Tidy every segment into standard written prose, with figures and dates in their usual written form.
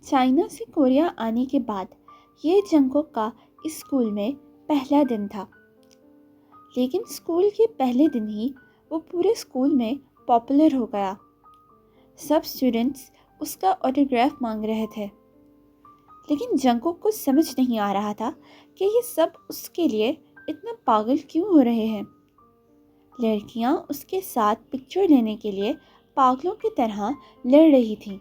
China سے Korea آنے کے بعد یہ جنگکوک کا اسکول میں پہلا دن تھا، لیکن اسکول کے پہلے دن ہی وہ پورے اسکول میں پاپولر ہو گیا۔ سب اسٹوڈنٹس اس کا آٹوگراف مانگ رہے تھے، لیکن جنگکوک کو سمجھ نہیں آ رہا تھا کہ یہ سب اس کے لیے اتنا پاگل کیوں ہو رہے ہیں۔ لڑکیاں اس کے ساتھ پکچر لینے کے لیے پاگلوں کی طرح لڑ رہی تھیں۔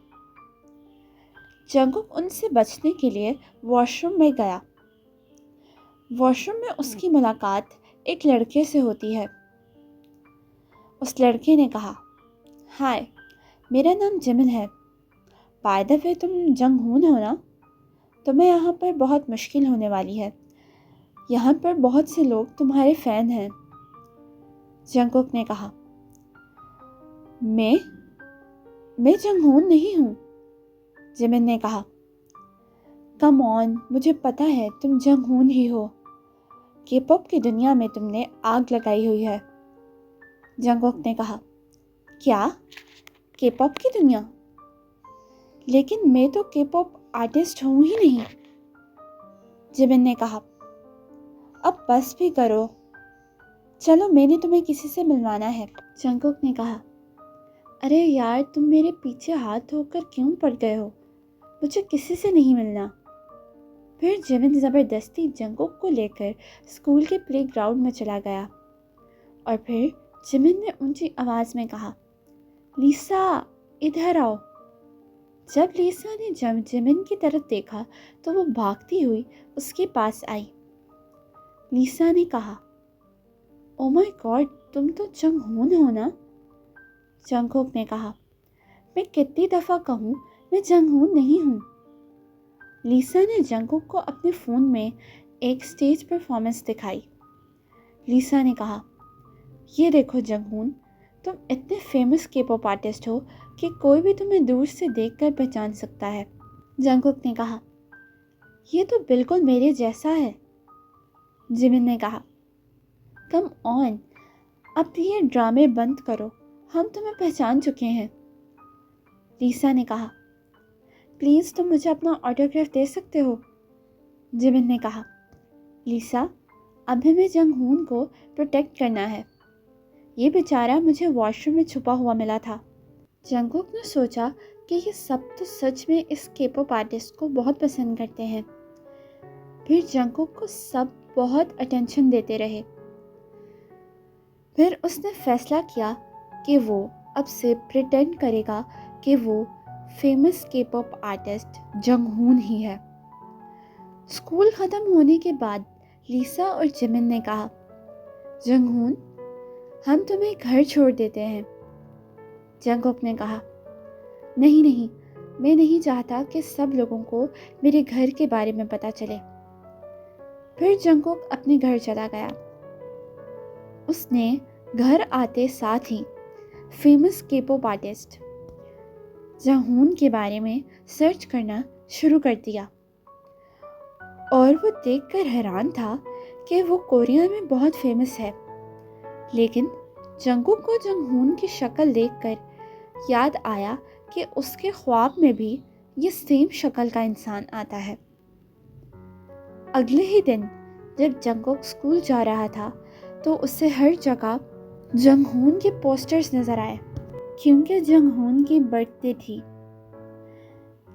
جنگکوک ان سے بچنے کے لیے واش روم میں گیا۔ واش روم میں اس کی ملاقات ایک لڑکے سے ہوتی ہے۔ اس لڑکے نے کہا، ہائے، میرا نام جمن ہے۔ بائی دا وے تم جنگ ہون ہو نا؟ تمہیں یہاں پر بہت مشکل ہونے والی ہے، یہاں پر بہت سے لوگ تمہارے فین ہیں۔ جنگکوک نے کہا، میں جنگ ہون نہیں ہوں۔ جمن نے کہا، کم آن، مجھے پتا ہے تم جنگ ہون ہی ہو۔ کے پاپ کی دنیا میں تم نے آگ لگائی ہوئی ہے۔ جنگکوک نے کہا، کیا؟ کے پاپ کی دنیا؟ لیکن میں تو کے پاپ آرٹسٹ ہوں ہی نہیں۔ جمن نے کہا، اب بس بھی کرو، چلو میں نے تمہیں کسی سے ملوانا ہے۔ جنگکوک نے کہا، ارے یار، تم میرے پیچھے ہاتھ دھو کر کیوں پڑ گئے ہو؟ مجھے کسی سے نہیں ملنا۔ پھر جمن زبردستی جنگکوک کو لے کر اسکول کے پلے گراؤنڈ میں چلا گیا، اور پھر جمن نے اونچی آواز میں کہا، لیسا، ادھر آؤ۔ جب لیسا نے جمن کی طرف دیکھا تو وہ بھاگتی ہوئی اس کے پاس آئی۔ لیسا نے کہا، او مائی گاڈ، تم تو جنگ ہون ہو نا؟ جنگکوک نے کہا، میں کتنی دفعہ کہوں میں جنگ ہون نہیں ہوں۔ لیسا نے جنگکوک کو اپنے فون میں ایک سٹیج پرفارمنس دکھائی۔ لیسا نے کہا، یہ دیکھو جنگ ہون، تم اتنے فیمس کے پاپ آرٹسٹ ہو کہ کوئی بھی تمہیں دور سے دیکھ کر پہچان سکتا ہے۔ جنگکوک نے کہا، یہ تو بالکل میرے جیسا ہے۔ جمن نے کہا، کم آن، اب یہ ڈرامے بند کرو، ہم تمہیں پہچان چکے ہیں۔ لیسا نے کہا، پلیز تم مجھے اپنا آٹوگراف دے سکتے ہو؟ جمن نے کہا، لیسا، اب ہمیں جنگ ہون کو پروٹیکٹ کرنا ہے، یہ بیچارہ مجھے واش روم میں چھپا ہوا ملا تھا۔ جنگکوک نے سوچا کہ یہ سب تو سچ میں اس کے پاپ آرٹسٹ کو بہت پسند کرتے ہیں۔ پھر جنگکوک کو سب بہت اٹینشن دیتے رہے۔ پھر اس نے فیصلہ کیا کہ وہ اب سے پریٹینڈ کرے گا کہ وہ فیمس کے پاپ آرٹسٹ جنگ ہون ہی ہے۔ اسکول ختم ہونے کے بعد لیسا اور جمن نے کہا، جنگ ہون، ہم تمہیں گھر چھوڑ دیتے ہیں۔ جنگکوک نے کہا، نہیں، میں نہیں چاہتا کہ سب لوگوں کو میرے گھر کے بارے میں پتہ چلے۔ پھر جنگکوک اپنے گھر چلا گیا۔ اس نے گھر آتے ساتھ ہی فیمس کے پاپ آرٹسٹ جنگ ہون کے بارے میں سرچ کرنا شروع کر دیا، اور وہ دیکھ کر حیران تھا کہ وہ کوریا میں بہت فیمس ہے۔ لیکن جنگکوک کو جنگ ہون کی شکل دیکھ کر یاد آیا کہ اس کے خواب میں بھی یہ سیم شکل کا انسان آتا ہے۔ اگلے ہی دن جب جنگکوک اسکول جا رہا تھا تو اسے ہر جگہ جنگ ہون کے پوسٹرز نظر آئے، کیونکہ جنگ ہون کی برتھ ڈے تھی۔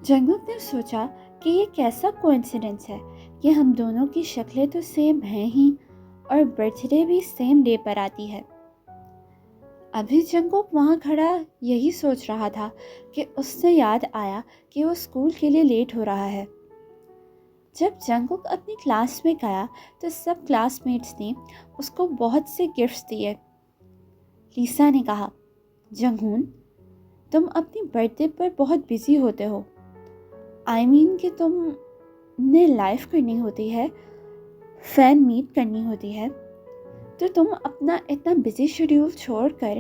جنگکوک نے سوچا کہ یہ کیسا کوئنسیڈنس ہے کہ ہم دونوں کی شکلیں تو سیم ہیں ہی، اور برتھ ڈے بھی سیم ڈے پر آتی ہے۔ ابھی جنگکوک وہاں کھڑا یہی سوچ رہا تھا کہ اس سے یاد آیا کہ وہ اسکول کے لیے لیٹ ہو رہا ہے۔ جب جنگکوک اپنی کلاس میں گیا تو سب کلاس میٹس نے اس کو بہت سے گفٹس دیے۔ لیسا نے کہا، جنگ ہون، تم اپنی برتھ ڈے پر بہت بزی ہوتے ہو، کہ تم نے لائف کرنی ہوتی ہے، فین میٹ کرنی ہوتی ہے، تو تم اپنا اتنا بزی شیڈیول چھوڑ کر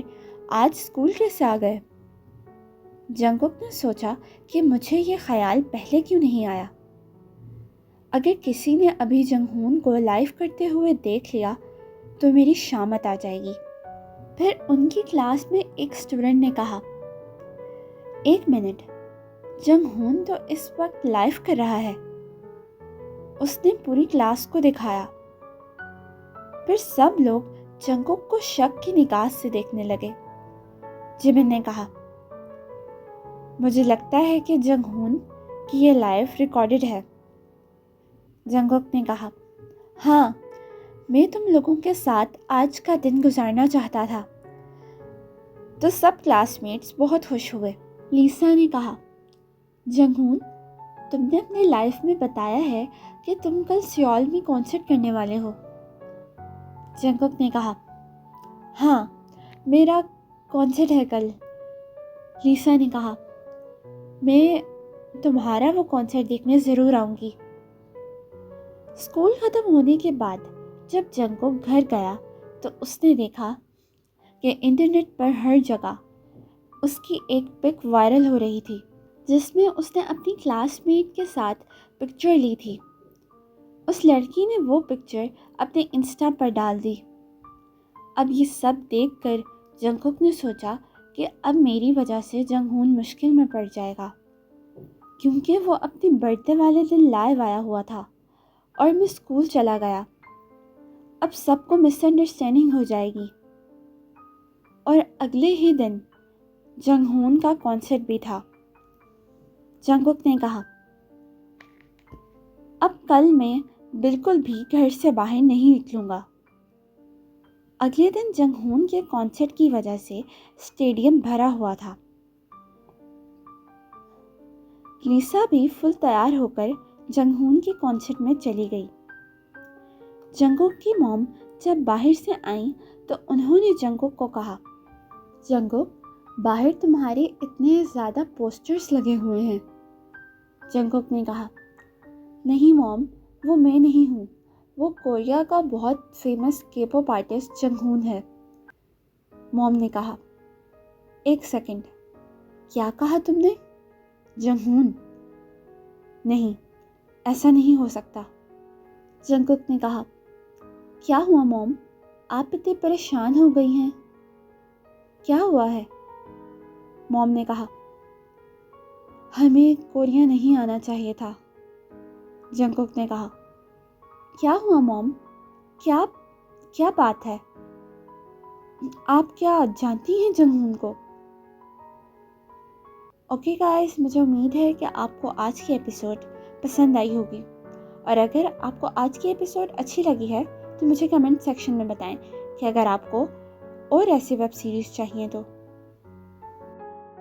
آج اسکول کیسے آ گئے؟ جنگکوک نے سوچا کہ مجھے یہ خیال پہلے کیوں نہیں آیا۔ اگر کسی نے ابھی جنگ ہون کو لائف کرتے ہوئے دیکھ لیا تو میری شامت آ جائے گی۔ پھر ان کی کلاس میں ایک اسٹوڈنٹ نے کہا، ایک منٹ، جنگ ہون تو اس وقت لائیو کر رہا ہے، اس نے پوری کلاس کو دکھایا۔ پھر سب لوگ جنگوک کو شک کی نگاہ سے دیکھنے لگے۔ جمن نے کہا، مجھے لگتا ہے کہ جنگ ہون کی یہ لائیو ریکارڈڈ ہے۔ جنگوک نے کہا، ہاں، میں تم لوگوں کے ساتھ آج کا دن گزارنا چاہتا تھا۔ تو سب کلاس میٹس بہت خوش ہوئے۔ لیسا نے کہا، جنگ ہون، تم نے اپنے لائف میں بتایا ہے کہ تم کل سیول میں کانسرٹ کرنے والے ہو۔ جنگوک نے کہا، ہاں، میرا کانسرٹ ہے کل۔ لیسا نے کہا، میں تمہارا وہ کانسرٹ دیکھنے ضرور آؤں گی۔ اسکول ختم ہونے کے بعد جب جنگوک گھر گیا تو اس نے دیکھا کہ انٹرنیٹ پر ہر جگہ اس کی ایک پک وائرل ہو رہی تھی، جس میں اس نے اپنی کلاس میٹ کے ساتھ پکچر لی تھی۔ اس لڑکی نے وہ پکچر اپنے انسٹا پر ڈال دی۔ اب یہ سب دیکھ کر جنگوک نے سوچا کہ اب میری وجہ سے جنگ ہون مشکل میں پڑ جائے گا، کیونکہ وہ اپنی برتھ ڈے والے دن لائیو آیا ہوا تھا اور میں اسکول چلا گیا۔ اب سب کو مس انڈرسٹینڈنگ ہو جائے گی۔ اور اگلے ہی دن جنگ ہون کا کانسرٹ بھی تھا۔ جنگوک نے کہا، اب کل میں بالکل بھی گھر سے باہر نہیں نکلوں گا۔ اگلے دن جنگ ہون کے کانسرٹ کی وجہ سے اسٹیڈیم بھرا ہوا تھا۔ لیسا بھی فل تیار ہو کر جنگ ہون کے کانسرٹ میں چلی گئی۔ جنگوک کی موم جب باہر سے آئیں تو انہوں نے جنگوک کو کہا، جنگوک، باہر تمہارے اتنے زیادہ پوسٹرز لگے ہوئے ہیں۔ جنگوک نے کہا، نہیں موم، وہ میں نہیں ہوں، وہ کوریا کا بہت فیمس کے پاپ آرٹسٹ جنگ ہون ہے۔ موم نے کہا، ایک سیکنڈ، کیا کہا تم نے؟ جنگ ہون؟ نہیں، ایسا نہیں ہو سکتا۔ جنگوک نے کہا، کیا ہوا موم؟ آپ اتنے پریشان ہو گئی ہیں، کیا ہوا ہے؟ موم نے کہا، ہمیں کوریا نہیں آنا چاہیے تھا۔ جنگوک نے کہا، کیا ہوا موم؟ کیا بات ہے؟ آپ کیا جانتی ہیں جنگ ہون کو؟ اوکے گائز، مجھے امید ہے کہ آپ کو آج کی ایپیسوڈ پسند آئی ہوگی، اور اگر آپ کو آج کی ایپیسوڈ اچھی لگی ہے تو مجھے کمنٹ سیکشن میں بتائیں کہ اگر آپ کو اور ایسی ویب سیریز چاہیے تو